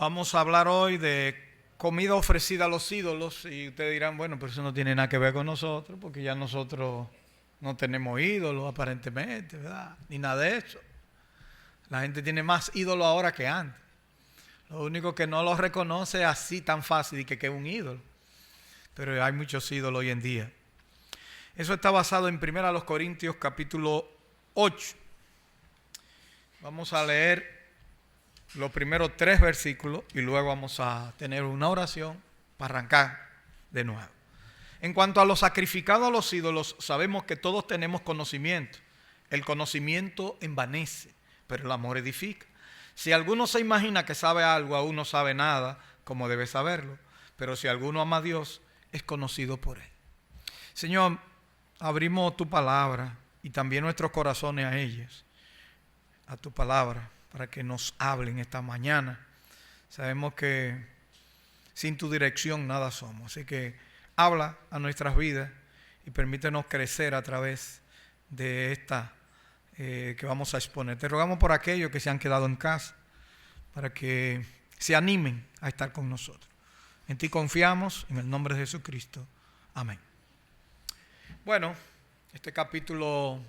Vamos a hablar hoy de comida ofrecida a los ídolos y ustedes dirán, bueno, pero eso no tiene nada que ver con nosotros porque ya nosotros no tenemos ídolos aparentemente, ¿verdad? Ni nada de eso. La gente tiene más ídolos ahora que antes. Lo único que no los reconoce así tan fácil y que es un ídolo. Pero hay muchos ídolos hoy en día. Eso está basado en 1 Corintios capítulo 8. Vamos a leer los primeros 3 versículos y luego vamos a tener una oración para arrancar de nuevo. En cuanto a lo sacrificado a los ídolos, sabemos que todos tenemos conocimiento. El conocimiento envanece, pero el amor edifica. Si alguno se imagina que sabe algo, aún no sabe nada, como debe saberlo. Pero si alguno ama a Dios, es conocido por Él. Señor, abrimos tu palabra y también nuestros corazones a ellos, a tu palabra, para que nos hablen esta mañana. Sabemos que sin tu dirección nada somos. Así que habla a nuestras vidas y permítenos crecer a través de esta que vamos a exponer. Te rogamos por aquellos que se han quedado en casa, para que se animen a estar con nosotros. En ti confiamos, en el nombre de Jesucristo. Amén. Bueno, este capítulo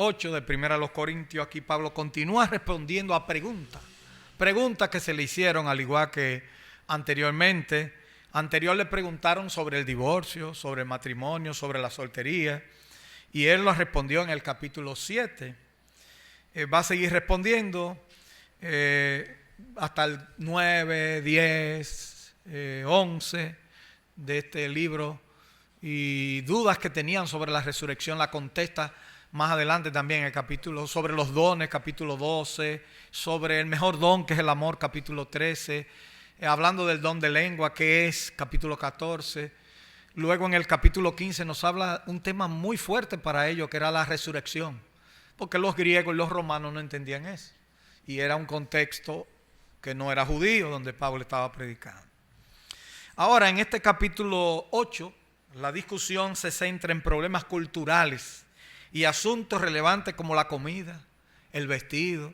8 de 1 Corintios, aquí Pablo continúa respondiendo a preguntas que se le hicieron, al igual que anteriormente. Anterior le preguntaron sobre el divorcio, sobre el matrimonio, sobre la soltería, y él lo respondió en el capítulo 7. Va a seguir respondiendo hasta el 9, 10, 11 de este libro, y dudas que tenían sobre la resurrección la contesta más adelante también en el capítulo, sobre los dones, capítulo 12, sobre el mejor don que es el amor, capítulo 13, hablando del don de lengua que es, capítulo 14. Luego en el capítulo 15 nos habla un tema muy fuerte para ellos, que era la resurrección, porque los griegos y los romanos no entendían eso, y era un contexto que no era judío donde Pablo estaba predicando. Ahora en este capítulo 8, la discusión se centra en problemas culturales y asuntos relevantes como la comida, el vestido,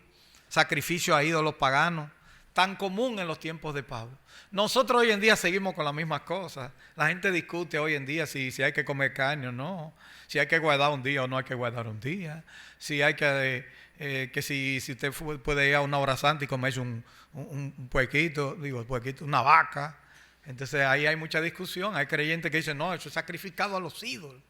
sacrificio a ídolos paganos, tan común en los tiempos de Pablo. Nosotros hoy en día seguimos con las mismas cosas. La gente discute hoy en día si hay que comer carne o no, si hay que guardar un día o no hay que guardar un día, si hay si usted puede ir a una hora santa y comerse un puerquito, una vaca. Entonces ahí hay mucha discusión. Hay creyentes que dicen, no, eso es sacrificado a los ídolos.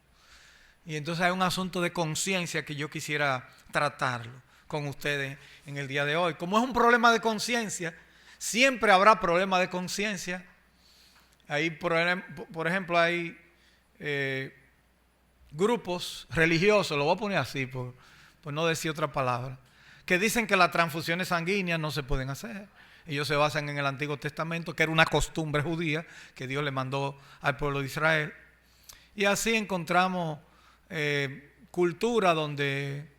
Y entonces hay un asunto de conciencia que yo quisiera tratarlo con ustedes en el día de hoy. Como es un problema de conciencia, siempre habrá problemas de conciencia. Ahí, por ejemplo, hay grupos religiosos, lo voy a poner así por no decir otra palabra, que dicen que las transfusiones sanguíneas no se pueden hacer. Ellos se basan en el Antiguo Testamento, que era una costumbre judía que Dios le mandó al pueblo de Israel. Y así encontramos cultura donde,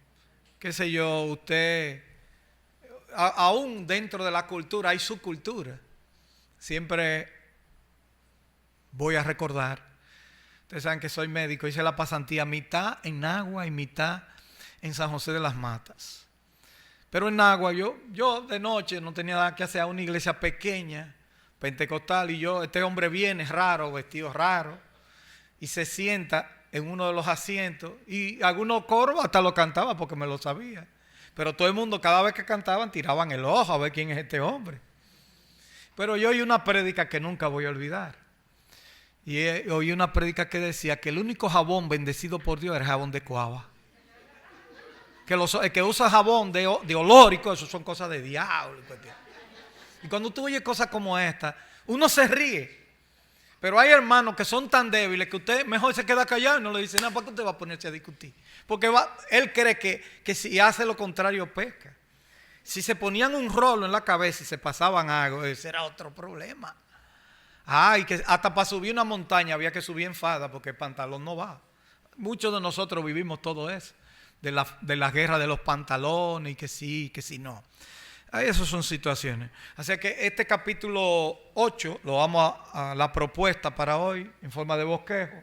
qué sé yo, usted, aún dentro de la cultura hay subcultura. Siempre voy a recordar, ustedes saben que soy médico, hice la pasantía mitad en Nagua y mitad en San José de las Matas. Pero en Nagua yo de noche no tenía nada que hacer, a una iglesia pequeña, pentecostal, y este hombre viene raro, vestido raro, y se sienta en uno de los asientos, y algunos coros hasta lo cantaba porque me lo sabía. Pero todo el mundo, cada vez que cantaban, tiraban el ojo a ver quién es este hombre. Pero yo oí una prédica que nunca voy a olvidar. Y oí una prédica que decía que el único jabón bendecido por Dios era el jabón de Coaba. Que el que usa jabón de olórico, eso son cosas de diablo. Y cuando tú oyes cosas como esta, uno se ríe. Pero hay hermanos que son tan débiles que usted mejor se queda callado y no le dice nada. ¿Para qué usted va a ponerse a discutir? Porque él cree que si hace lo contrario peca. Si se ponían un rolo en la cabeza y se pasaban algo, ese era otro problema. Y que hasta para subir una montaña había que subir en falda porque el pantalón no va. Muchos de nosotros vivimos todo eso, de la guerra de los pantalones, y que sí, que sí no. Esas son situaciones. Así que este capítulo 8 lo vamos a la propuesta para hoy en forma de bosquejo.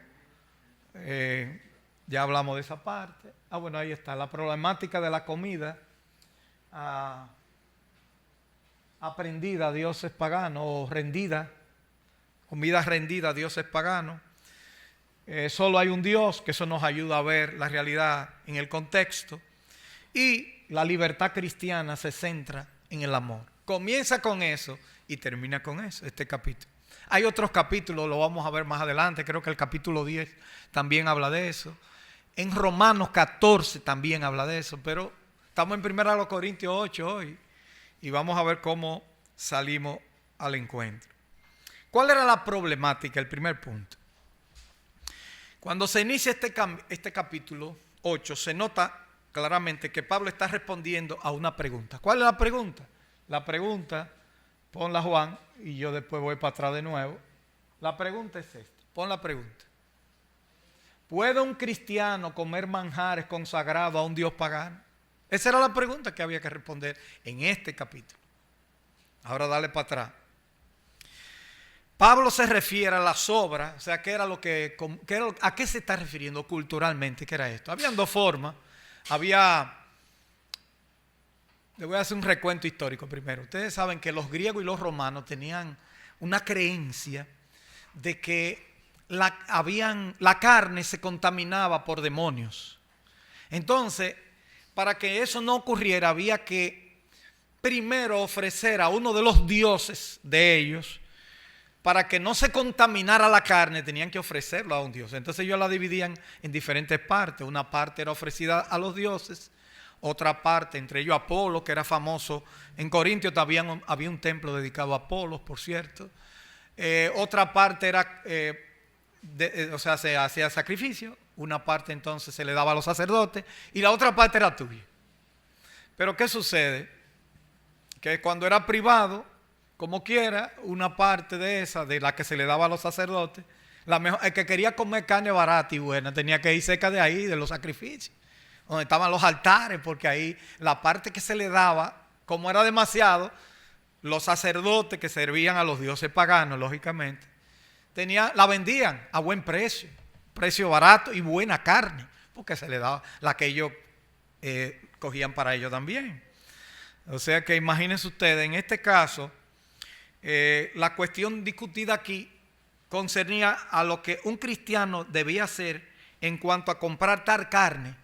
Ya hablamos de esa parte. Bueno, ahí está, la problemática de la comida a aprendida a dioses paganos o rendida, comida rendida a dioses paganos. Solo hay un Dios, que eso nos ayuda a ver la realidad en el contexto. Y la libertad cristiana se centra en el amor. Comienza con eso y termina con eso, este capítulo. Hay otros capítulos, lo vamos a ver más adelante, creo que el capítulo 10 también habla de eso. En Romanos 14 también habla de eso, pero estamos en 1 Corintios 8 hoy y vamos a ver cómo salimos al encuentro. ¿Cuál era la problemática? El primer punto. Cuando se inicia este capítulo 8, se nota claramente que Pablo está respondiendo a una pregunta. ¿Cuál es la pregunta? La pregunta, ponla Juan, y yo después voy para atrás de nuevo. La pregunta es esta, pon la pregunta. ¿Puede un cristiano comer manjares consagrados a un Dios pagano? Esa era la pregunta que había que responder en este capítulo. Ahora dale para atrás. Pablo se refiere a las obras, o sea, ¿qué era ¿a qué se está refiriendo culturalmente? ¿Qué era esto? Habían dos formas. Le voy a hacer un recuento histórico primero. Ustedes saben que los griegos y los romanos tenían una creencia de que la carne se contaminaba por demonios. Entonces, para que eso no ocurriera, había que primero ofrecer a uno de los dioses de ellos. Para que no se contaminara la carne, tenían que ofrecerlo a un dios. Entonces ellos la dividían en diferentes partes. Una parte era ofrecida a los dioses, otra parte, entre ellos Apolo, que era famoso. En Corintios también había un templo dedicado a Apolo, por cierto. Otra parte era, se hacía sacrificio. Una parte entonces se le daba a los sacerdotes y la otra parte era tuya. Pero ¿qué sucede? Que cuando era privado, como quiera, una parte de esa, de la que se le daba a los sacerdotes, el que quería comer carne barata y buena tenía que ir cerca de ahí, de los sacrificios, donde estaban los altares, porque ahí la parte que se le daba, como era demasiado, los sacerdotes que servían a los dioses paganos, lógicamente, la vendían a buen precio barato y buena carne, porque se le daba la que ellos cogían para ellos también. O sea que imagínense ustedes, en este caso, la cuestión discutida aquí concernía a lo que un cristiano debía hacer en cuanto a comprar tal carne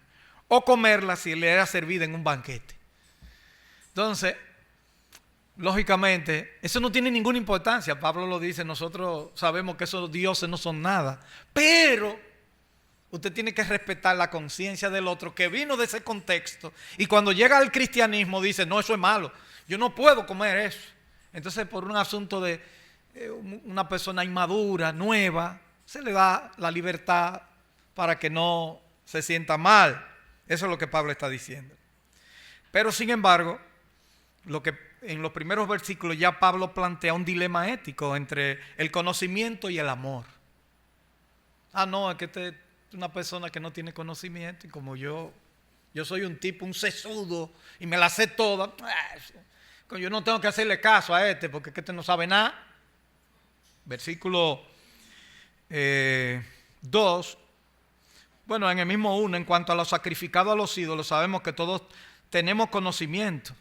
o comerla si le era servida en un banquete. Entonces, lógicamente, eso no tiene ninguna importancia. Pablo lo dice, nosotros sabemos que esos dioses no son nada, pero usted tiene que respetar la conciencia del otro que vino de ese contexto y cuando llega al cristianismo dice, no, eso es malo, yo no puedo comer eso. Entonces, por un asunto de una persona inmadura, nueva, se le da la libertad para que no se sienta mal. Eso es lo que Pablo está diciendo. Pero, sin embargo, en los primeros versículos ya Pablo plantea un dilema ético entre el conocimiento y el amor. No, es que es una persona que no tiene conocimiento y como yo soy un tipo, un sesudo y me la sé toda. Yo no tengo que hacerle caso a porque este no sabe nada. Versículo 2. Bueno, en el mismo 1, en cuanto a lo sacrificado a los ídolos, sabemos que todos tenemos conocimiento.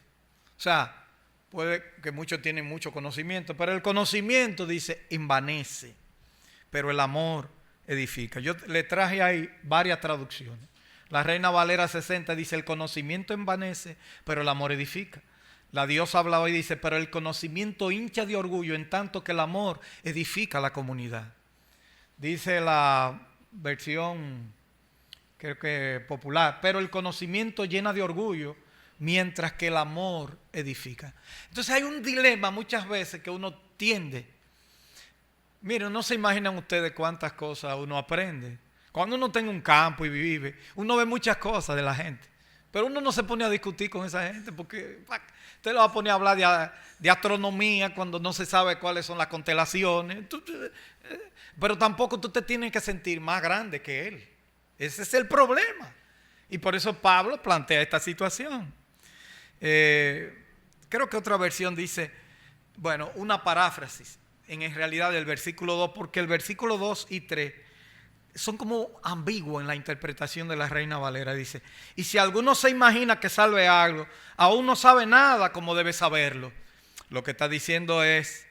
O sea, puede que muchos tienen mucho conocimiento, pero el conocimiento, dice, envanece, pero el amor edifica. Yo le traje ahí varias traducciones. La Reina Valera 60 dice, el conocimiento envanece, pero el amor edifica. La Diosa habla hoy y dice, pero el conocimiento hincha de orgullo, en tanto que el amor edifica a la comunidad. Dice la versión, creo que popular, pero el conocimiento llena de orgullo, mientras que el amor edifica. Entonces hay un dilema muchas veces que uno tiende. Miren, no se imaginan ustedes cuántas cosas uno aprende. Cuando uno tiene un campo y vive, uno ve muchas cosas de la gente. Pero uno no se pone a discutir con esa gente porque usted lo va a poner a hablar de astronomía cuando no se sabe cuáles son las constelaciones. Pero tampoco tú te tienes que sentir más grande que él. Ese es el problema. Y por eso Pablo plantea esta situación. Creo que otra versión dice, bueno, una paráfrasis en realidad del versículo 2, porque el versículo 2 y 3 son como ambiguos en la interpretación de la Reina Valera. Dice, y si alguno se imagina que sabe algo, aún no sabe nada como debe saberlo. Lo que está diciendo es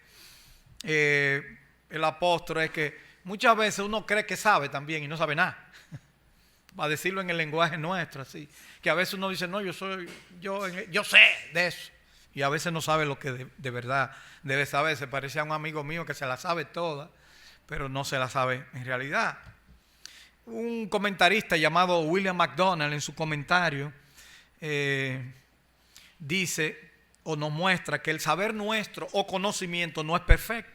el apóstol es que muchas veces uno cree que sabe también y no sabe nada. Para decirlo en el lenguaje nuestro, así. Que a veces uno dice, no, yo sé de eso. Y a veces no sabe lo que de verdad debe saber. Se parece a un amigo mío que se la sabe toda, pero no se la sabe en realidad. Un comentarista llamado William MacDonald en su comentario dice o nos muestra que el saber nuestro o conocimiento no es perfecto.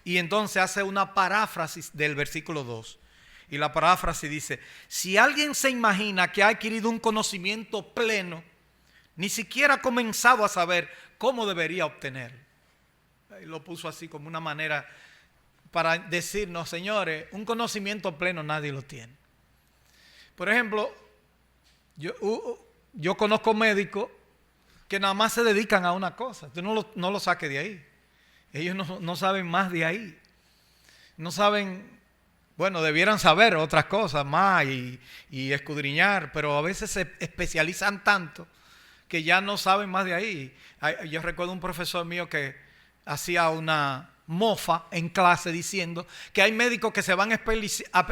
Y entonces hace una paráfrasis del versículo 2. Y la paráfrasis dice, si alguien se imagina que ha adquirido un conocimiento pleno, ni siquiera ha comenzado a saber cómo debería obtenerlo. Y lo puso así como una manera para decirnos, señores, un conocimiento pleno nadie lo tiene. Por ejemplo, yo conozco médicos que nada más se dedican a una cosa. Tú no lo saques de ahí. Ellos no saben más de ahí. No saben, bueno, debieran saber otras cosas más y escudriñar, pero a veces se especializan tanto que ya no saben más de ahí. Yo recuerdo un profesor mío que hacía una mofa en clase diciendo que hay médicos que se van a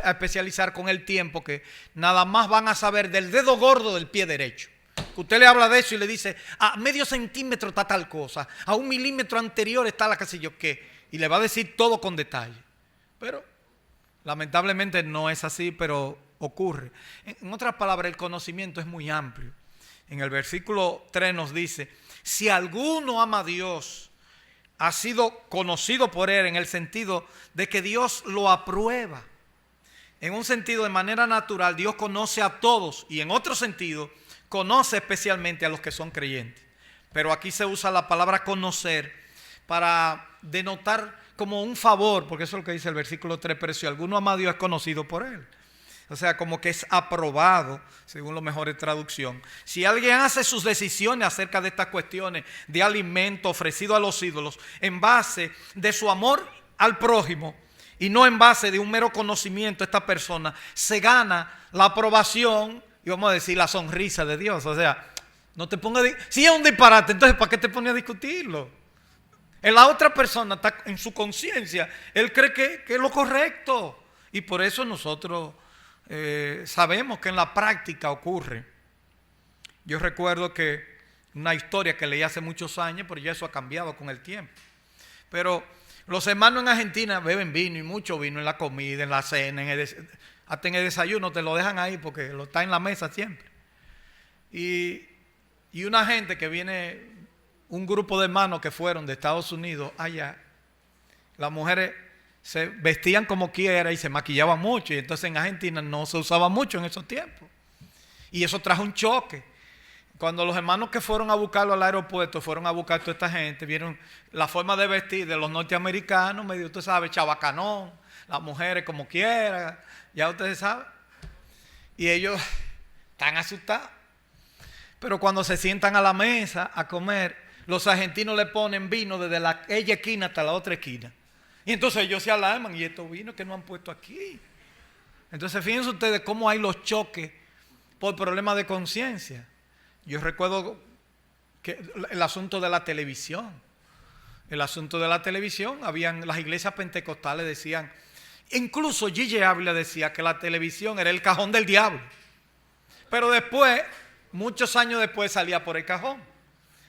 especializar con el tiempo, que nada más van a saber del dedo gordo del pie derecho. Usted le habla de eso y le dice, a medio centímetro está tal cosa, a 1 milímetro anterior está la qué sé yo qué, y le va a decir todo con detalle. Pero lamentablemente no es así, pero ocurre. En otras palabras, el conocimiento es muy amplio. En el versículo 3 nos dice, si alguno ama a Dios, ha sido conocido por él en el sentido de que Dios lo aprueba. En un sentido, de manera natural, Dios conoce a todos, y en otro sentido, conoce especialmente a los que son creyentes. Pero aquí se usa la palabra conocer para denotar como un favor, porque eso es lo que dice el versículo 3, pero si alguno ama a Dios es conocido por él. O sea, como que es aprobado, según la mejor traducción. Si alguien hace sus decisiones acerca de estas cuestiones de alimento ofrecido a los ídolos en base de su amor al prójimo y no en base de un mero conocimiento, esta persona se gana la aprobación y vamos a decir la sonrisa de Dios. O sea, no te pongas si es un disparate, entonces ¿para qué te pones a discutirlo? En la otra persona está en su conciencia, él cree que es lo correcto. Y por eso nosotros sabemos que en la práctica ocurre. Yo recuerdo que una historia que leí hace muchos años, pero ya eso ha cambiado con el tiempo. Pero los hermanos en Argentina beben vino y mucho vino en la comida, en la cena, hasta en el desayuno te lo dejan ahí porque lo está en la mesa siempre. Y una gente que viene, un grupo de hermanos que fueron de Estados Unidos allá, las mujeres se vestían como quiera y se maquillaban mucho, y entonces en Argentina no se usaba mucho en esos tiempos. Y eso trajo un choque. Cuando los hermanos que fueron a buscarlo al aeropuerto, fueron a buscar a toda esta gente, vieron la forma de vestir de los norteamericanos, medio, usted sabe, chabacanón, las mujeres como quiera, ya ustedes saben. Y ellos están asustados. Pero cuando se sientan a la mesa a comer, los argentinos le ponen vino desde aquella esquina hasta la otra esquina. Y entonces ellos se alarman, y estos vinos que no han puesto aquí. Entonces fíjense ustedes cómo hay los choques por problemas de conciencia. Yo recuerdo que el asunto de la televisión. El asunto de la televisión, las iglesias pentecostales decían, incluso Gigi Ávila decía que la televisión era el cajón del diablo. Pero después, muchos años después, salía por el cajón.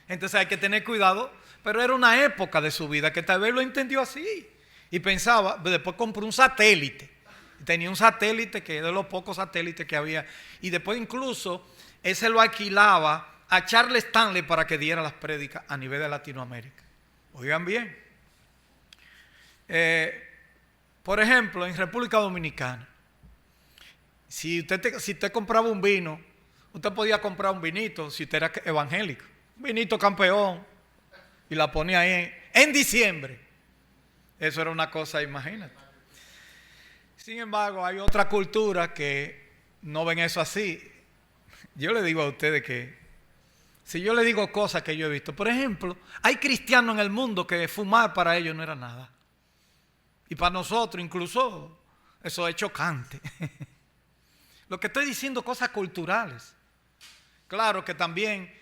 Entonces hay que tener cuidado, pero era una época de su vida que tal vez lo entendió así. Y pensaba, después compró un satélite. Tenía un satélite que es de los pocos satélites que había. Y después incluso ese lo alquilaba a Charles Stanley para que diera las prédicas a nivel de Latinoamérica. Oigan bien. Por ejemplo, en República Dominicana, si usted compraba un vino, usted podía comprar un vinito si usted era evangélico. Un vinito campeón. Y la ponía ahí en diciembre. Eso era una cosa, imagínate. Sin embargo, hay otra cultura que no ven eso así. Yo le digo a ustedes que, si yo le digo cosas que yo he visto, por ejemplo, hay cristianos en el mundo que fumar para ellos no era nada. Y para nosotros incluso eso es chocante. Lo que estoy diciendo, cosas culturales. Claro que también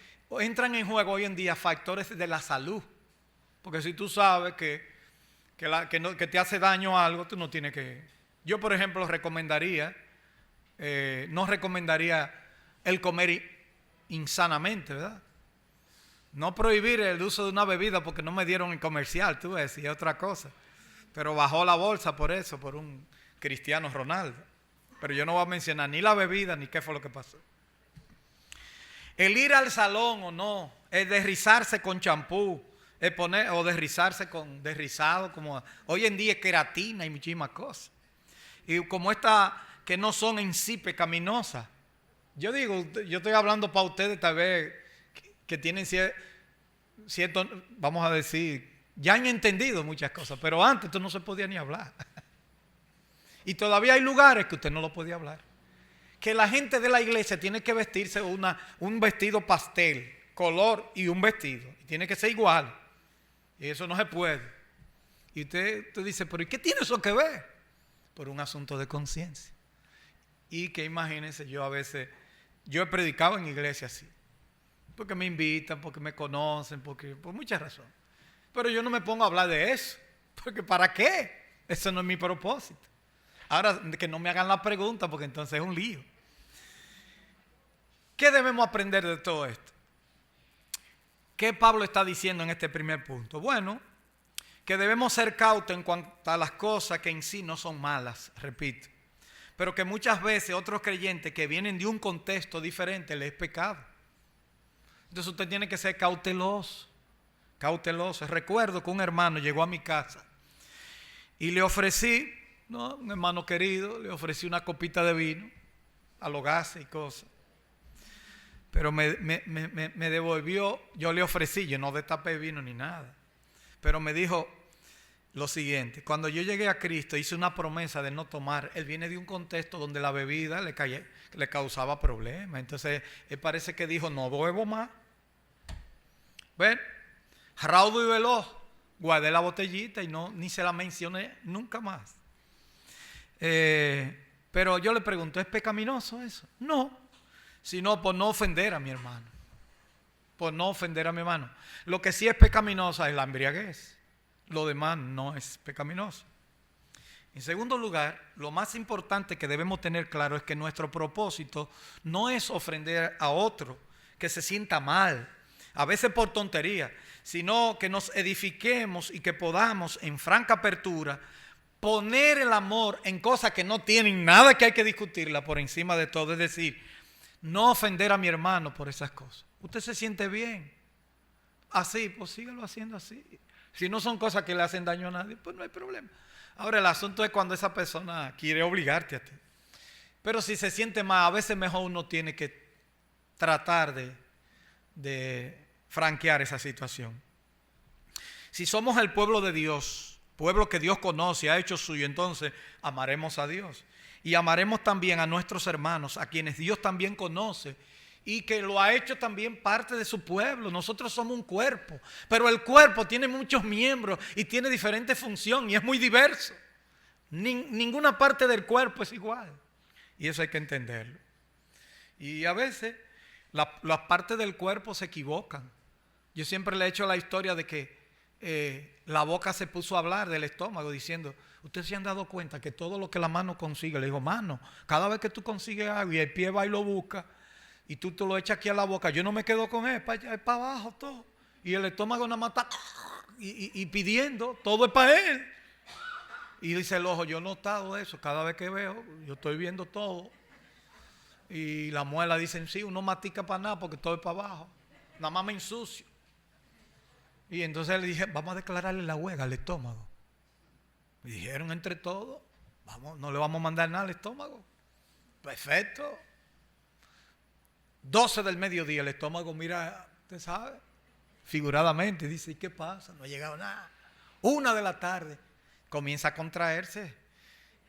entran en juego hoy en día factores de la salud. Porque si tú sabes que te hace daño algo, tú no tienes que... Yo, por ejemplo, no recomendaría el comer insanamente, ¿verdad? No prohibir el uso de una bebida porque no me dieron el comercial, tú ves, y es otra cosa. Pero bajó la bolsa por eso, por un Cristiano Ronaldo. Pero yo no voy a mencionar ni la bebida ni qué fue lo que pasó. El ir al salón o no, el desrizarse con champú, o desrizarse con desrizado, como hoy en día es queratina y muchísimas cosas. Y como estas que no son en sí pecaminosas. Yo estoy hablando para ustedes tal vez que tienen cierto, vamos a decir, ya han entendido muchas cosas, pero antes esto no se podía ni hablar. Y todavía hay lugares que usted no lo podía hablar. Que la gente de la iglesia tiene que vestirse un vestido pastel, color y un vestido. Y tiene que ser igual. Y eso no se puede. Y usted dice, pero ¿y qué tiene eso que ver? Por un asunto de conciencia. Y que imagínense, yo he predicado en iglesia así. Porque me invitan, porque me conocen, por muchas razones. Pero yo no me pongo a hablar de eso. Porque ¿para qué? Eso no es mi propósito. Ahora, que no me hagan la pregunta, porque entonces es un lío. ¿Qué debemos aprender de todo esto? ¿Qué Pablo está diciendo en este primer punto? Bueno, que debemos ser cautos en cuanto a las cosas que en sí no son malas, repito. Pero que muchas veces otros creyentes que vienen de un contexto diferente les es pecado. Entonces usted tiene que ser cauteloso. Recuerdo que un hermano llegó a mi casa y le ofrecí, ¿no? Un hermano querido, le ofrecí una copita de vino a los gases y cosas. Pero me devolvió, yo le ofrecí, yo no destapé vino ni nada. Pero me dijo lo siguiente: cuando yo llegué a Cristo hice una promesa de no tomar. Él viene de un contexto donde la bebida le causaba problemas. Entonces él parece que dijo, no bebo más. Ven, raudo y veloz, guardé la botellita y ni se la mencioné nunca más. Pero yo le pregunto, ¿es pecaminoso eso? No, sino por no ofender a mi hermano. Por no ofender a mi hermano. Lo que sí es pecaminosa es la embriaguez. Lo demás no es pecaminoso. En segundo lugar, lo más importante que debemos tener claro es que nuestro propósito no es ofender a otro que se sienta mal, a veces por tontería, sino que nos edifiquemos y que podamos en franca apertura poner el amor en cosas que no tienen nada que hay que discutirla por encima de todo. Es decir, no ofender a mi hermano por esas cosas. Usted se siente bien así, pues sígalo haciendo así. Si no son cosas que le hacen daño a nadie, pues no hay problema. Ahora el asunto es cuando esa persona quiere obligarte a ti. Pero si se siente mal, a veces mejor uno tiene que tratar de franquear esa situación. Si somos el pueblo de Dios, pueblo que Dios conoce, ha hecho suyo, entonces amaremos a Dios. Y amaremos también a nuestros hermanos, a quienes Dios también conoce y que lo ha hecho también parte de su pueblo. Nosotros somos un cuerpo, pero el cuerpo tiene muchos miembros y tiene diferente función y es muy diverso. Ninguna parte del cuerpo es igual. Y eso hay que entenderlo. Y a veces las partes del cuerpo se equivocan. Yo siempre le he hecho la historia de que la boca se puso a hablar del estómago diciendo, ustedes se han dado cuenta que todo lo que la mano consigue, le digo, mano, cada vez que tú consigues algo y el pie va y lo busca y tú te lo echas aquí a la boca, yo no me quedo con él, es para abajo todo. Y el estómago nada más está y pidiendo, todo es para él. Y dice el ojo, yo he notado eso, cada vez que veo, yo estoy viendo todo. Y la muela dicen, sí, uno matica para nada porque todo es para abajo, nada más me ensucio. Y entonces le dije, vamos a declararle la huelga al estómago. Me dijeron entre todos, vamos, no le vamos a mandar nada al estómago. Perfecto. 12 del mediodía, el estómago mira, usted sabe, figuradamente, dice, ¿y qué pasa? No ha llegado nada. 1 de la tarde, comienza a contraerse,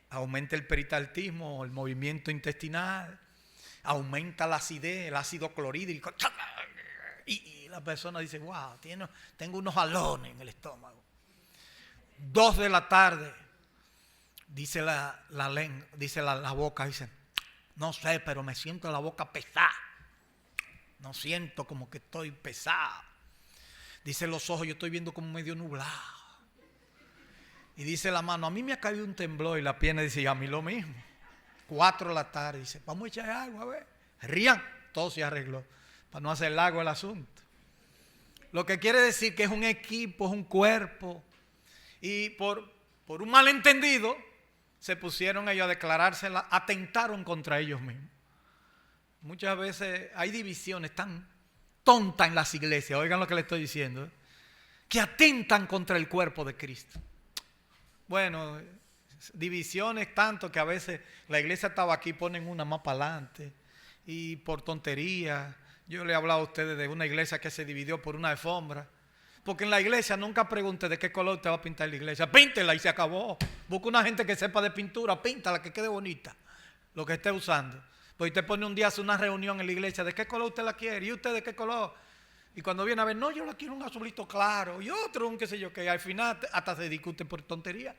aumenta el peristaltismo, el movimiento intestinal, aumenta la acidez, el ácido clorhídrico, y la persona dice, wow, tengo unos jalones en el estómago. 2 de la tarde, dice la lengua, dice la boca, dice, no sé, pero me siento la boca pesada. No siento como que estoy pesado. Dice los ojos, yo estoy viendo como medio nublado. Y dice la mano, a mí me ha caído un temblor. Y la pierna dice, y a mí lo mismo. 4 de la tarde, dice, vamos a echar agua, a ver. Rían, todo se arregló, para no hacer largo el asunto. Lo que quiere decir que es un equipo, es un cuerpo. Y por un malentendido, se pusieron ellos a declarársela, atentaron contra ellos mismos. Muchas veces hay divisiones tan tontas en las iglesias, oigan lo que les estoy diciendo, que atentan contra el cuerpo de Cristo. Bueno, divisiones tanto que a veces la iglesia estaba aquí, ponen una más para adelante, y por tontería. Yo le he hablado a ustedes de una iglesia que se dividió por una alfombra. Porque en la iglesia nunca pregunte de qué color te va a pintar la iglesia. Píntela y se acabó. Busca una gente que sepa de pintura, píntala, que quede bonita, lo que esté usando. Pues usted pone un día, hace una reunión en la iglesia, ¿de qué color usted la quiere? ¿Y usted de qué color? Y cuando viene a ver, no, yo la quiero un azulito claro. Y otro, un qué sé yo qué. Al final hasta se discute por tontería.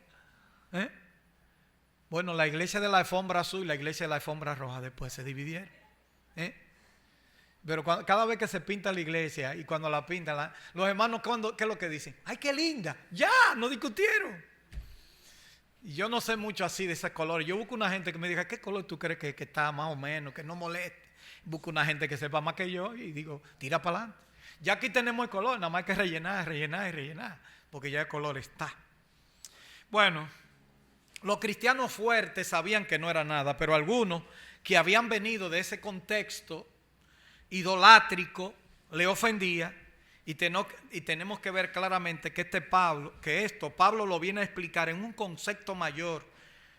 Bueno, la iglesia de la alfombra azul y la iglesia de la alfombra roja después se dividieron. Pero cada vez que se pinta la iglesia y cuando la pintan, los hermanos, ¿qué es lo que dicen? ¡Ay, qué linda! Ya, no discutieron. Y yo no sé mucho así de ese color. Yo busco una gente que me diga, ¿qué color tú crees que está más o menos, que no moleste? Busco una gente que sepa más que yo y digo, tira para adelante. Ya aquí tenemos el color, nada más hay que rellenar, porque ya el color está. Bueno, los cristianos fuertes sabían que no era nada, pero algunos que habían venido de ese contexto idolátrico le ofendía, y tenemos que ver claramente que Pablo lo viene a explicar en un concepto mayor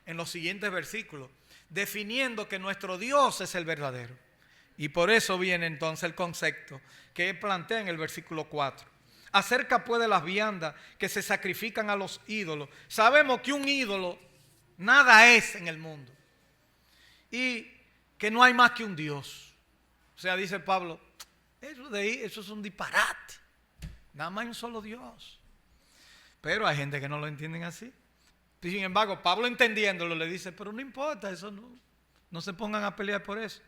en los siguientes versículos, definiendo que nuestro Dios es el verdadero. Y por eso viene entonces el concepto que él plantea en el versículo 4. Acerca pues de las viandas que se sacrifican a los ídolos. Sabemos que un ídolo nada es en el mundo y que no hay más que un Dios. O sea, dice Pablo, eso es un disparate. Nada más hay un solo Dios. Pero hay gente que no lo entienden así. Sin embargo, Pablo entendiéndolo le dice, pero no importa, eso no se pongan a pelear por eso.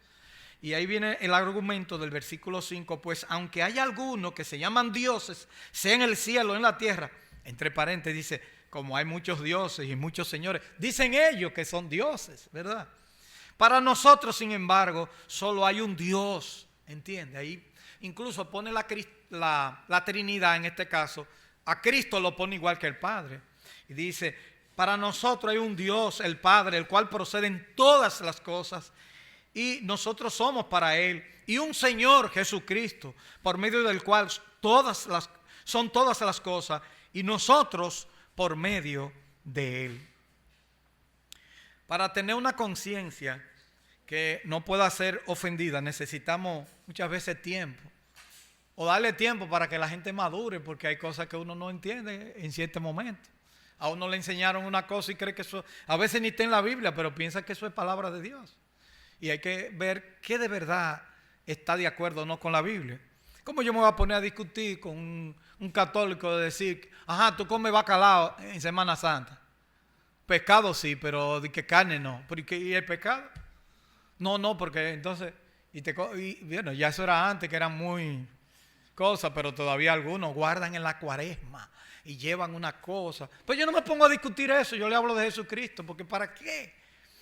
Y ahí viene el argumento del versículo 5, pues aunque hay algunos que se llaman dioses, sea en el cielo o en la tierra, entre paréntesis dice, como hay muchos dioses y muchos señores, dicen ellos que son dioses, ¿verdad? Para nosotros, sin embargo, solo hay un Dios, ¿entiende? Ahí incluso pone la Trinidad en este caso, a Cristo lo pone igual que el Padre. Y dice, para nosotros hay un Dios, el Padre, el cual proceden todas las cosas, y nosotros somos para Él, y un Señor Jesucristo, por medio del cual son todas las cosas, y nosotros por medio de Él. Para tener una conciencia que no pueda ser ofendida, necesitamos muchas veces tiempo. O darle tiempo para que la gente madure, porque hay cosas que uno no entiende en cierto momento. A uno le enseñaron una cosa y cree que eso, a veces ni está en la Biblia, pero piensa que eso es palabra de Dios. Y hay que ver qué de verdad está de acuerdo o no con la Biblia. ¿Cómo yo me voy a poner a discutir con un católico de decir, ajá, tú comes bacalao en Semana Santa? Pescado sí, pero de que carne no. ¿Y el pescado? No, porque entonces, bueno, ya eso era antes, que eran muy cosas, pero todavía algunos guardan en la cuaresma y llevan una cosa. Pues yo no me pongo a discutir eso, yo le hablo de Jesucristo, porque ¿para qué?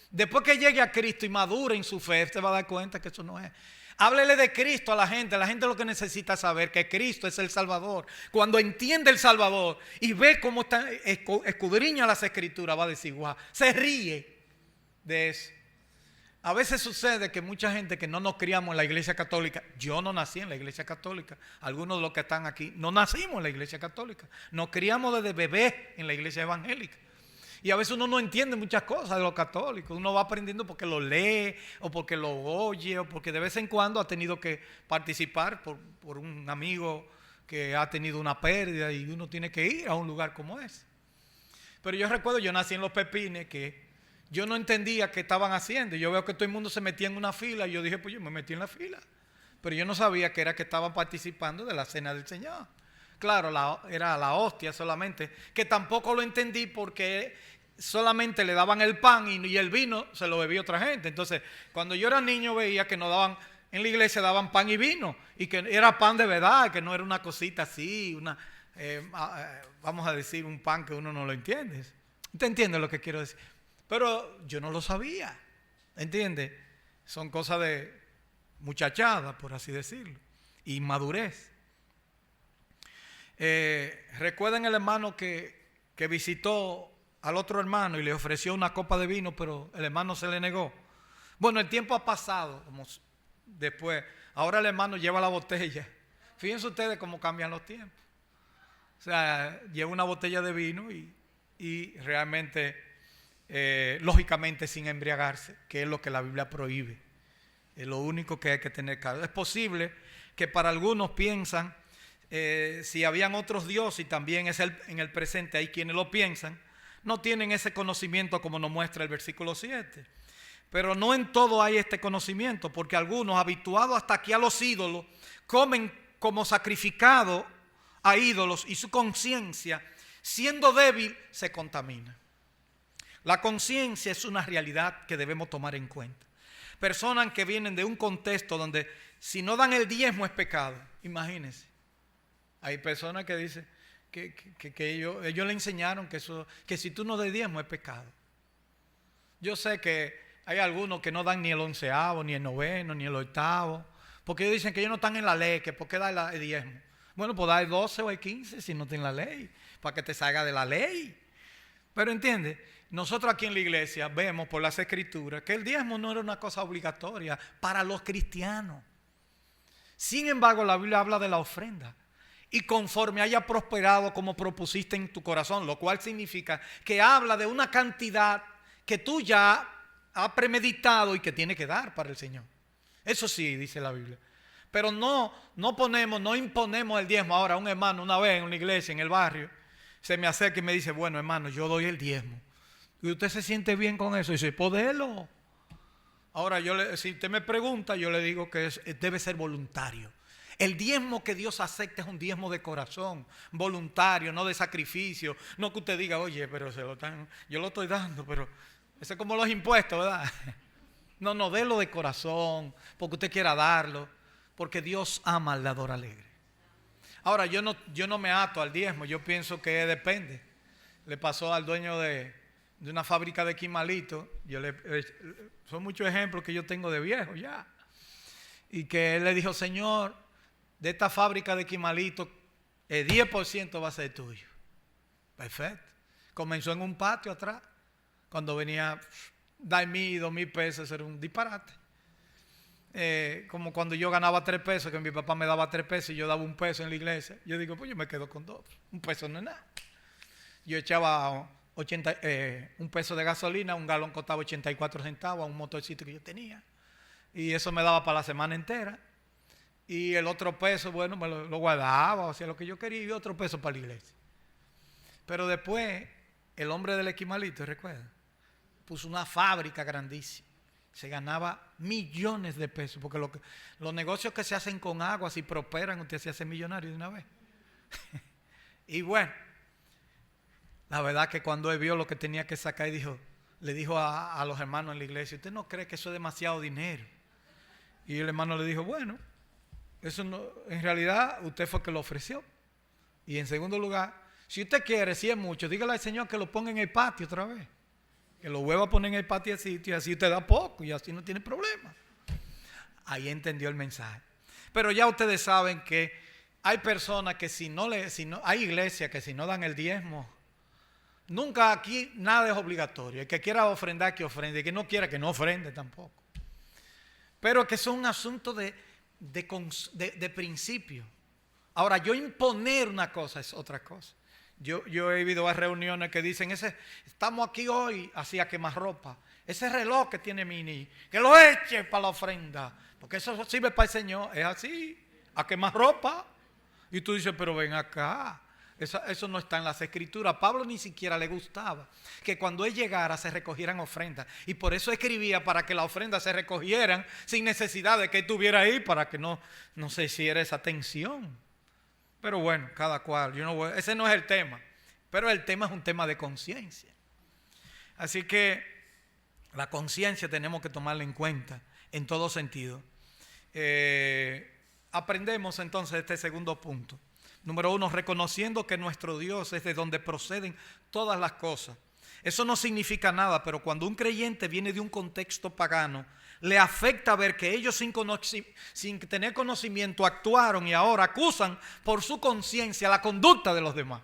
Después que llegue a Cristo y madure en su fe, usted va a dar cuenta que eso no es. Háblele de Cristo a la gente lo que necesita saber, que Cristo es el Salvador. Cuando entiende el Salvador y ve cómo escudriña las Escrituras, va a decir, guau, se ríe de eso. A veces sucede que mucha gente que no nos criamos en la iglesia católica, yo no nací en la iglesia católica, algunos de los que están aquí no nacimos en la iglesia católica, nos criamos desde bebé en la iglesia evangélica. Y a veces uno no entiende muchas cosas de los católicos. Uno va aprendiendo porque lo lee o porque lo oye o porque de vez en cuando ha tenido que participar por un amigo que ha tenido una pérdida y uno tiene que ir a un lugar como ese. Pero yo recuerdo, yo nací en Los Pepines, que yo no entendía qué estaban haciendo. Yo veo que todo el mundo se metía en una fila y yo dije, pues yo me metí en la fila. Pero yo no sabía que era que estaban participando de la cena del Señor. Claro, era la hostia solamente, que tampoco lo entendí porque solamente le daban el pan y el vino se lo bebía otra gente. Entonces, cuando yo era niño veía que nos daban en la iglesia daban pan y vino, y que era pan de verdad, que no era una cosita así, vamos a decir, un pan que uno no lo entiende. ¿Usted entiende lo que quiero decir? Pero yo no lo sabía, ¿entiende? Son cosas de muchachada, por así decirlo, y madurez. Recuerden el hermano que visitó al otro hermano y le ofreció una copa de vino, pero el hermano se le negó. Bueno, el tiempo ha pasado, como después, ahora el hermano lleva la botella. Fíjense ustedes cómo cambian los tiempos. O sea, lleva una botella de vino y realmente, lógicamente sin embriagarse, que es lo que la Biblia prohíbe. Es lo único que hay que tener claro. Es posible que para algunos piensan, si habían otros dioses, y también es en el presente hay quienes lo piensan, no tienen ese conocimiento como nos muestra el versículo 7. Pero no en todo hay este conocimiento, porque algunos, habituados hasta aquí a los ídolos, comen como sacrificado a ídolos y su conciencia, siendo débil, se contamina. La conciencia es una realidad que debemos tomar en cuenta. Personas que vienen de un contexto donde si no dan el diezmo es pecado. Imagínense. Hay personas que dicen que ellos le enseñaron que si tú no das diezmo es pecado. Yo sé que hay algunos que no dan ni el 11avo, ni el 9º, ni el 8º, porque ellos dicen que ellos no están en la ley, que por qué dar el diezmo. Bueno, pues da el 12 o el 15 si no tienen la ley, para que te salga de la ley. Pero entiende, nosotros aquí en la iglesia vemos por las escrituras que el diezmo no era una cosa obligatoria para los cristianos. Sin embargo, la Biblia habla de la ofrenda. Y conforme haya prosperado como propusiste en tu corazón, lo cual significa que habla de una cantidad que tú ya has premeditado y que tiene que dar para el Señor. Eso sí, dice la Biblia. Pero no imponemos el diezmo. Ahora, un hermano una vez en una iglesia, en el barrio, se me acerca y me dice, bueno, hermano, yo doy el diezmo. ¿Y usted se siente bien con eso? Y dice, podelo. Ahora, si usted me pregunta, yo le digo que debe ser voluntario. El diezmo que Dios acepta es un diezmo de corazón, voluntario, no de sacrificio. No que usted diga, oye, pero yo lo estoy dando, pero eso es como los impuestos, ¿verdad? No, délo de corazón, porque usted quiera darlo, porque Dios ama al dador alegre. Ahora, yo no me ato al diezmo, yo pienso que depende. Le pasó al dueño de una fábrica de quimalitos, son muchos ejemplos que yo tengo de viejo ya, y que él le dijo, Señor, de esta fábrica de quimalitos, el 10% va a ser tuyo. Perfecto. Comenzó en un patio atrás, cuando venía, dar 1,000, 2,000 pesos, era un disparate. Como cuando yo ganaba 3 pesos, que mi papá me daba 3 pesos y yo daba 1 peso en la iglesia. Yo digo, pues yo me quedo con 2. 1 peso no es nada. Yo echaba 1 peso de gasolina, un galón costaba 84 centavos a un motorcito que yo tenía. Y eso me daba para la semana entera. Y el otro peso, bueno, me lo guardaba, hacía lo que yo quería, y otro peso para la iglesia. Pero después, el hombre del esquimalito, ¿recuerda? Puso una fábrica grandísima. Se ganaba millones de pesos, porque los negocios que se hacen con agua, si prosperan, usted se hace millonario de una vez. Y bueno, la verdad que cuando él vio lo que tenía que sacar, le dijo a los hermanos en la iglesia, ¿usted no cree que eso es demasiado dinero? Y el hermano le dijo, bueno, eso no, en realidad usted fue que lo ofreció. Y en segundo lugar, si usted quiere, si es mucho, dígale al Señor que lo ponga en el patio otra vez. Que lo vuelva a poner en el patio del sitio y así usted da poco y así no tiene problema. Ahí entendió el mensaje. Pero ya ustedes saben que hay personas que hay iglesias que si no dan el diezmo, nunca aquí nada es obligatorio. El que quiera ofrendar, que ofrende. El que no quiera, que no ofrende tampoco. Pero que eso es un asunto de principio. Ahora, yo imponer una cosa es otra cosa. Yo he ido a reuniones que dicen, estamos aquí hoy, así a quemar ropa. Ese reloj que tiene Mini, que lo eche para la ofrenda, porque eso sirve para el Señor. Es así, a quemar ropa. Y tú dices, pero ven acá, eso no está en las escrituras. A Pablo ni siquiera le gustaba que cuando él llegara se recogieran ofrendas. Y por eso escribía para que las ofrendas se recogieran sin necesidad de que él estuviera ahí, para que no se hiciera esa tensión. Pero bueno, cada cual, ese no es el tema, pero el tema es un tema de conciencia. Así que la conciencia tenemos que tomarla en cuenta en todo sentido. aprendemos entonces este segundo punto. Número 1, reconociendo que nuestro Dios es de donde proceden todas las cosas. Eso no significa nada, pero cuando un creyente viene de un contexto pagano, le afecta ver que ellos sin tener conocimiento actuaron y ahora acusan por su conciencia la conducta de los demás.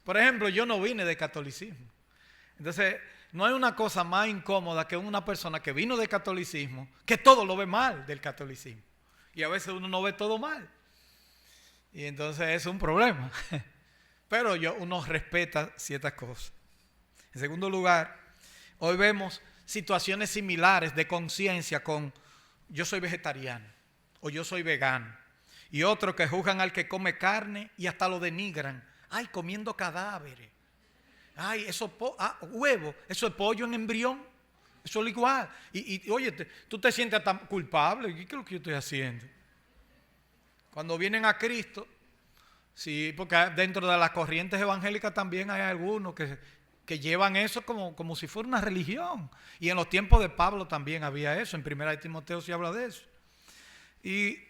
Por ejemplo, yo no vine de catolicismo. Entonces, no hay una cosa más incómoda que una persona que vino de catolicismo, que todo lo ve mal del catolicismo. Y a veces uno no ve todo mal. Y entonces es un problema. Pero uno respeta ciertas cosas. En segundo lugar, hoy vemos situaciones similares de conciencia con yo soy vegetariano o yo soy vegano. Y otros que juzgan al que come carne y hasta lo denigran. Ay, comiendo cadáveres. Ay, huevo, eso es pollo en embrión. Eso es igual. Y oye, tú te sientes tan culpable. ¿Qué es lo que yo estoy haciendo? Cuando vienen a Cristo, sí, porque dentro de las corrientes evangélicas también hay algunos que llevan eso como si fuera una religión. Y en los tiempos de Pablo también había eso. En 1 Timoteo se habla de eso.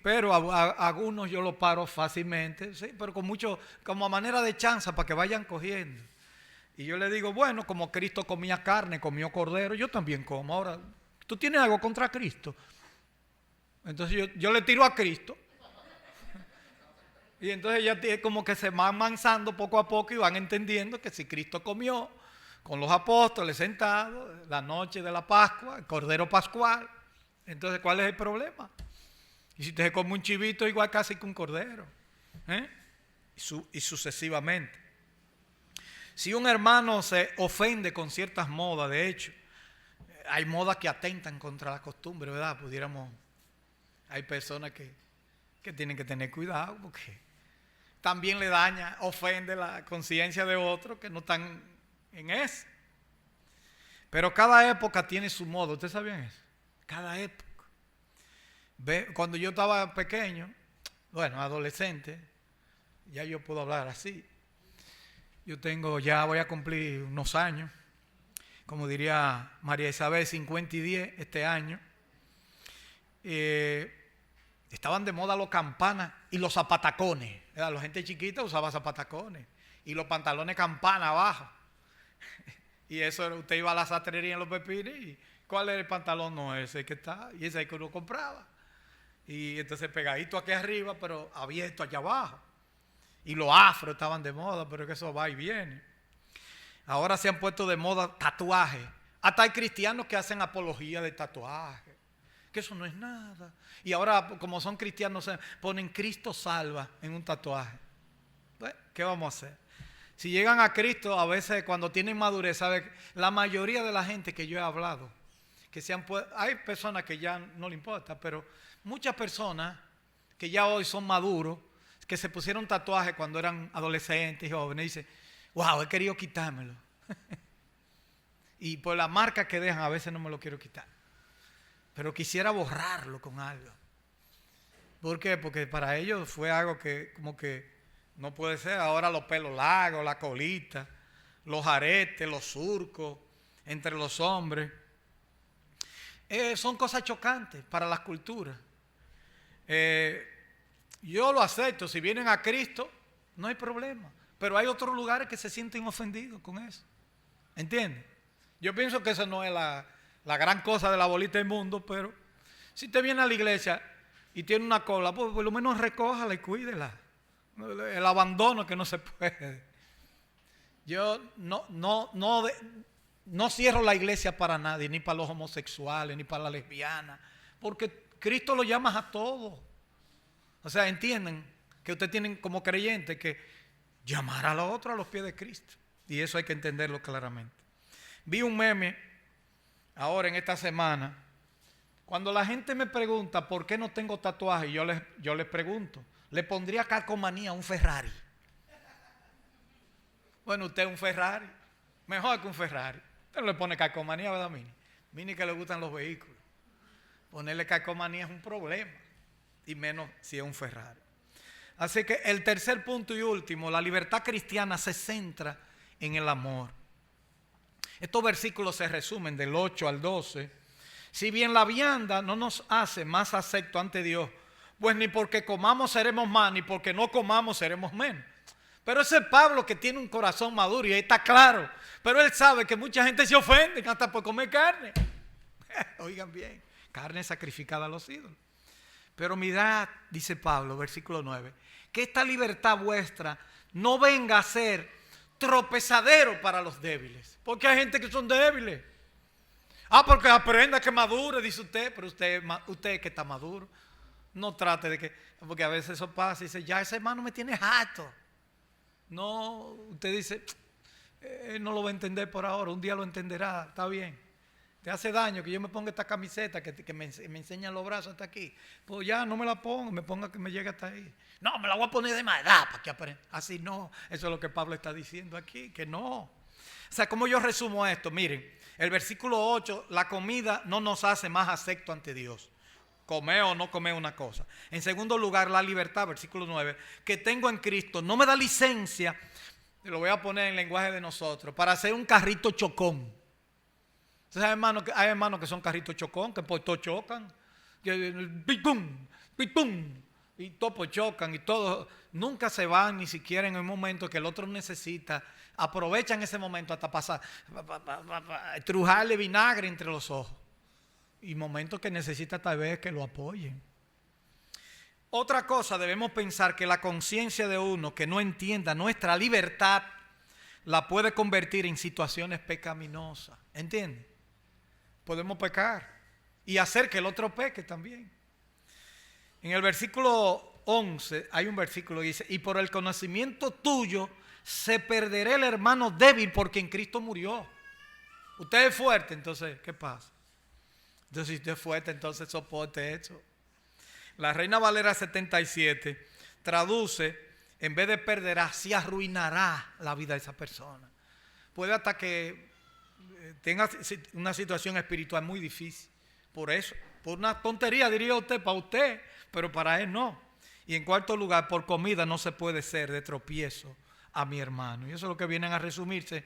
Pero a algunos yo lo paro fácilmente, ¿sí? Pero como a manera de chanza para que vayan cogiendo. Y yo le digo, bueno, como Cristo comía carne, comió cordero, yo también como. Ahora, ¿tú tienes algo contra Cristo? Entonces yo le tiro a Cristo. Y entonces ya como que se van avanzando poco a poco y van entendiendo que si Cristo comió con los apóstoles sentados la noche de la Pascua, el cordero pascual, entonces ¿cuál es el problema? Y si usted se come un chivito, igual casi que un cordero. Y sucesivamente. Si un hermano se ofende con ciertas modas, de hecho, hay modas que atentan contra la costumbre, ¿verdad? Hay personas que tienen que tener cuidado porque también le daña, ofende la conciencia de otros que no están en eso. Pero cada época tiene su modo, ¿ustedes sabían eso? Cada época. Cuando yo estaba pequeño, bueno, adolescente, ya yo puedo hablar así. Voy a cumplir unos años, como diría María Isabel, 50 y 10 este año. Estaban de moda los campanas y los zapatacones. La gente chiquita usaba zapatacones y los pantalones campana abajo. Y eso usted iba a la sastrería en Los Pepines y ¿cuál era el pantalón? No, ese que está, y ese que uno compraba. Y entonces pegadito aquí arriba, pero abierto allá abajo. Y los afros estaban de moda, pero que eso va y viene. Ahora se han puesto de moda tatuajes. Hasta hay cristianos que hacen apología de tatuaje. Que eso no es nada. Y ahora, como son cristianos, se ponen Cristo salva en un tatuaje. Bueno, ¿qué vamos a hacer? Si llegan a Cristo, a veces cuando tienen madurez, ¿sabe? La mayoría de la gente que yo he hablado, hay personas que ya no le importa, pero muchas personas que ya hoy son maduros, que se pusieron tatuajes cuando eran adolescentes y jóvenes, dicen, wow, he querido quitármelo. Y por la marca que dejan, a veces no me lo quiero quitar. Pero quisiera borrarlo con algo. ¿Por qué? Porque para ellos fue algo que como que no puede ser. Ahora los pelos largos, la colita, los aretes, los surcos entre los hombres. Son cosas chocantes para las culturas. Yo lo acepto. Si vienen a Cristo, no hay problema. Pero hay otros lugares que se sienten ofendidos con eso. ¿Entiendes? Yo pienso que eso no es la gran cosa de la bolita del mundo, pero si usted viene a la iglesia y tiene una cola, pues por lo menos recójala y cuídela. El abandono que no se puede. Yo no cierro la iglesia para nadie, ni para los homosexuales, ni para las lesbianas, porque Cristo lo llama a todos. O sea, entienden que ustedes tienen como creyentes que llamar a los otros a los pies de Cristo. Y eso hay que entenderlo claramente. Vi un meme ahora en esta semana. Cuando la gente me pregunta por qué no tengo tatuaje, yo les pregunto, ¿le pondría calcomanía a un Ferrari? Bueno, usted es un Ferrari, mejor que un Ferrari. Usted no le pone calcomanía, ¿verdad, Mini? Mini que le gustan los vehículos. Ponerle calcomanía es un problema, y menos si es un Ferrari. Así que el tercer punto y último, la libertad cristiana se centra en el amor. Estos versículos se resumen del 8 al 12. Si bien la vianda no nos hace más acepto ante Dios, pues ni porque comamos seremos más, ni porque no comamos seremos menos. Pero ese es Pablo, que tiene un corazón maduro y ahí está claro. Pero él sabe que mucha gente se ofende hasta por comer carne. Oigan bien, carne sacrificada a los ídolos. Pero mirad, dice Pablo, versículo 9, que esta libertad vuestra no venga a ser tropezadero para los débiles. Porque hay gente que son débiles. Porque aprenda que madure, dice usted. Pero usted que está maduro, no trate de que, porque a veces eso pasa y dice, ya ese hermano me tiene harto. No, usted dice, no lo va a entender por ahora, un día lo entenderá, está bien. Te hace daño que yo me ponga esta camiseta que me enseña los brazos hasta aquí. Pues ya no me la pongo, me ponga que me llegue hasta ahí. No, me la voy a poner de más edad para que aprenda. Así no, eso es lo que Pablo está diciendo aquí, que no. O sea, ¿cómo yo resumo esto? Miren, el versículo 8, la comida no nos hace más acepto ante Dios. Comer o no comer una cosa. En segundo lugar, la libertad, versículo 9, que tengo en Cristo, no me da licencia, lo voy a poner en lenguaje de nosotros, para hacer un carrito chocón. Entonces hay hermanos que son carritos chocón, que por todo chocan, y todos chocan y todos nunca se van ni siquiera en el momento que el otro necesita. Aprovechan ese momento hasta pasar, trujarle vinagre entre los ojos. Y momentos que necesita tal vez que lo apoyen. Otra cosa, debemos pensar que la conciencia de uno que no entienda nuestra libertad la puede convertir en situaciones pecaminosas. ¿Entiende? Podemos pecar y hacer que el otro peque también. En el versículo 11 hay un versículo que dice, y por el conocimiento tuyo se perderá el hermano débil porque en Cristo murió. Usted es fuerte, entonces, ¿qué pasa? Entonces, si usted es fuerte, entonces soporte eso. La Reina Valera 77 traduce, en vez de perderá, se arruinará la vida de esa persona. Puede hasta que tenga una situación espiritual muy difícil. Por eso, por una tontería diría usted, para usted, pero para él no. Y en cuarto lugar, por comida no se puede ser de tropiezo a mi hermano. Y eso es lo que vienen a resumirse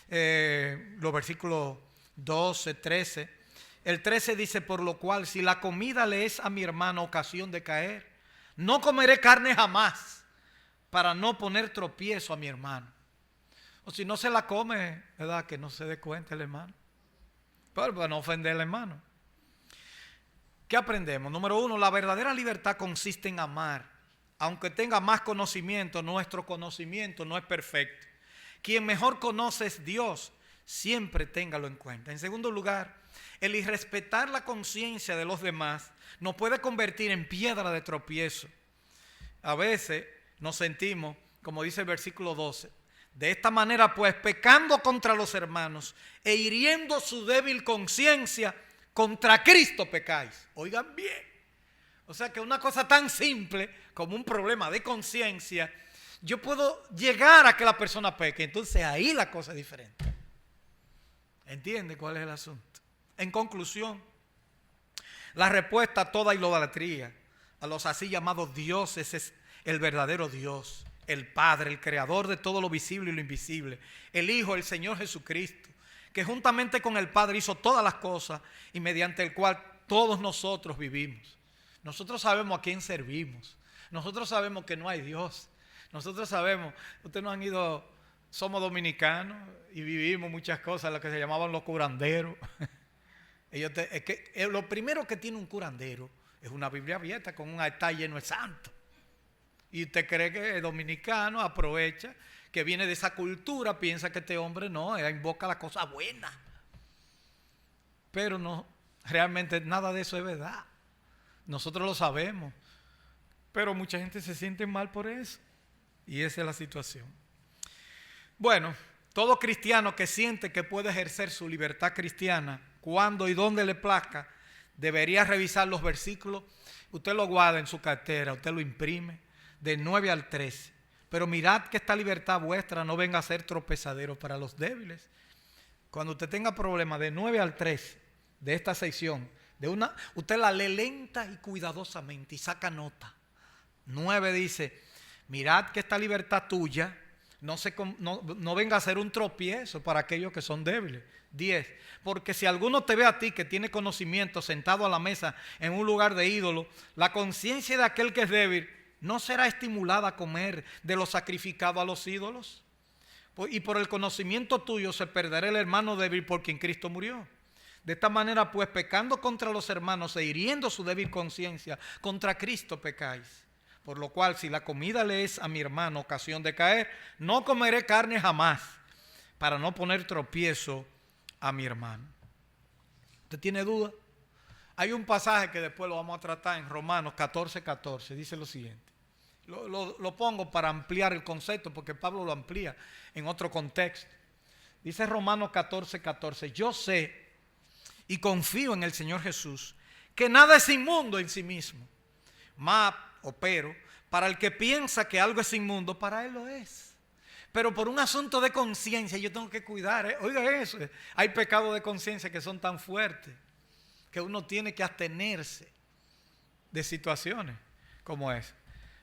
los versículos 12, 13. El 13 dice, por lo cual, si la comida le es a mi hermano ocasión de caer, no comeré carne jamás, para no poner tropiezo a mi hermano. O si no se la come, ¿verdad? Que no se dé cuenta el hermano. Pero para no ofender al hermano. ¿Qué aprendemos? Número 1, la verdadera libertad consiste en amar. Aunque tenga más conocimiento, nuestro conocimiento no es perfecto. Quien mejor conoce es Dios, siempre téngalo en cuenta. En segundo lugar, el irrespetar la conciencia de los demás nos puede convertir en piedra de tropiezo. A veces nos sentimos, como dice el versículo 12, de esta manera pues, pecando contra los hermanos e hiriendo su débil conciencia, contra Cristo pecáis. Oigan bien. O sea que una cosa tan simple como un problema de conciencia, yo puedo llegar a que la persona peque. Entonces ahí la cosa es diferente. ¿Entiende cuál es el asunto? En conclusión, la respuesta a toda idolatría, a los así llamados dioses, es el verdadero Dios, el Padre, el Creador de todo lo visible y lo invisible, el Hijo, el Señor Jesucristo, que juntamente con el Padre hizo todas las cosas y mediante el cual todos nosotros vivimos. Nosotros sabemos a quién servimos. Nosotros sabemos que no hay Dios. Nosotros sabemos, ustedes no han ido, somos dominicanos y vivimos muchas cosas, lo que se llamaban los curanderos. Lo primero que tiene un curandero es una Biblia abierta con un altar lleno de santos. Y usted cree que el dominicano aprovecha que viene de esa cultura, piensa que este hombre no, invoca la cosa buena. Pero no, realmente nada de eso es verdad. Nosotros lo sabemos. Pero mucha gente se siente mal por eso. Y esa es la situación. Bueno, todo cristiano que siente que puede ejercer su libertad cristiana cuando y donde le plazca, debería revisar los versículos. Usted lo guarda en su cartera, usted lo imprime, de 9 al 13. Pero mirad que esta libertad vuestra no venga a ser tropezadero para los débiles. Cuando usted tenga problemas de 9 al 13 de esta sección, usted la lee lenta y cuidadosamente y saca nota. 9 dice, mirad que esta libertad tuya No venga a ser un tropiezo para aquellos que son débiles. 10. Porque si alguno te ve a ti que tiene conocimiento sentado a la mesa en un lugar de ídolo, la conciencia de aquel que es débil no será estimulada a comer de lo sacrificado a los ídolos. Y por el conocimiento tuyo se perderá el hermano débil por quien Cristo murió. De esta manera, pues, pecando contra los hermanos e hiriendo su débil conciencia, contra Cristo pecáis. Por lo cual, si la comida le es a mi hermano ocasión de caer, no comeré carne jamás, para no poner tropiezo a mi hermano. ¿Usted tiene duda? Hay un pasaje que después lo vamos a tratar en Romanos 14:14. Dice lo siguiente. Lo pongo para ampliar el concepto, porque Pablo lo amplía en otro contexto. Dice Romanos 14:14. Yo sé y confío en el Señor Jesús, que nada es inmundo en sí mismo. Pero para el que piensa que algo es inmundo, para él lo es. Pero por un asunto de conciencia yo tengo que cuidar. Oiga eso, hay pecados de conciencia que son tan fuertes que uno tiene que abstenerse de situaciones como esa.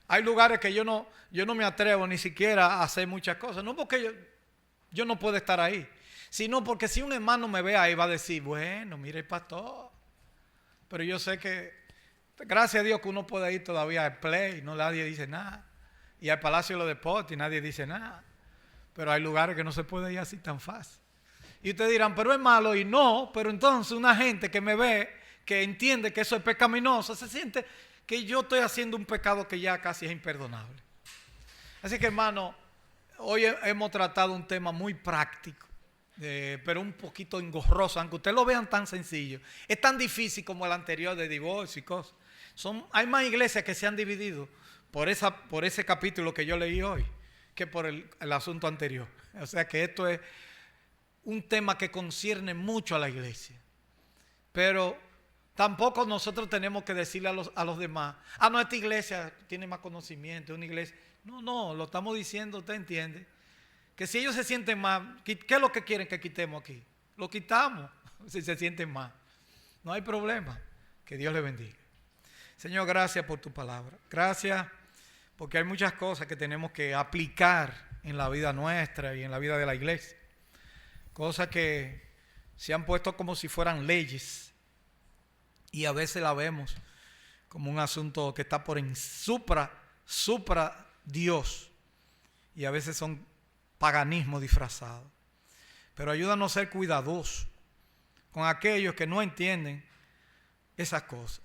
Hay lugares que yo no me atrevo ni siquiera a hacer muchas cosas. No porque yo no puedo estar ahí, sino porque si un hermano me ve ahí va a decir, bueno, mire el pastor. Pero yo sé que, gracias a Dios que uno puede ir todavía al Play, no nadie dice nada. Y al Palacio de los Deportes y nadie dice nada. Pero hay lugares que no se puede ir así tan fácil. Y ustedes dirán, pero es malo. Y no, pero entonces una gente que me ve, que entiende que eso es pecaminoso, se siente que yo estoy haciendo un pecado que ya casi es imperdonable. Así que, hermano, hoy hemos tratado un tema muy práctico, pero un poquito engorroso, aunque ustedes lo vean tan sencillo. Es tan difícil como el anterior de divorcio y cosas. Hay más iglesias que se han dividido por ese capítulo que yo leí hoy que por el asunto anterior. O sea que esto es un tema que concierne mucho a la iglesia. Pero tampoco nosotros tenemos que decirle a los demás, no, esta iglesia tiene más conocimiento, una iglesia. No, lo estamos diciendo, usted entiende. Que si ellos se sienten mal, ¿qué es lo que quieren que quitemos aquí? Lo quitamos si se sienten mal. No hay problema. Que Dios les bendiga. Señor, gracias por tu palabra. Gracias porque hay muchas cosas que tenemos que aplicar en la vida nuestra y en la vida de la iglesia. Cosas que se han puesto como si fueran leyes y a veces la vemos como un asunto que está por supra Dios, y a veces son paganismo disfrazado. Pero ayúdanos a ser cuidadosos con aquellos que no entienden esas cosas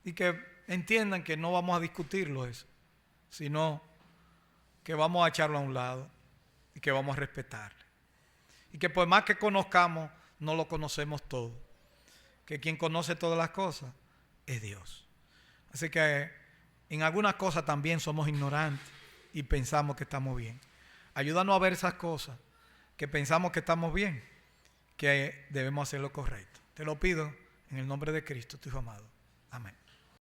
y que entiendan que no vamos a discutirlo eso, sino que vamos a echarlo a un lado y que vamos a respetarle. Y que por más que conozcamos, no lo conocemos todo. Que quien conoce todas las cosas es Dios. Así que en algunas cosas también somos ignorantes y pensamos que estamos bien. Ayúdanos a ver esas cosas que pensamos que estamos bien, que debemos hacer lo correcto. Te lo pido en el nombre de Cristo, tu Hijo amado. Amén.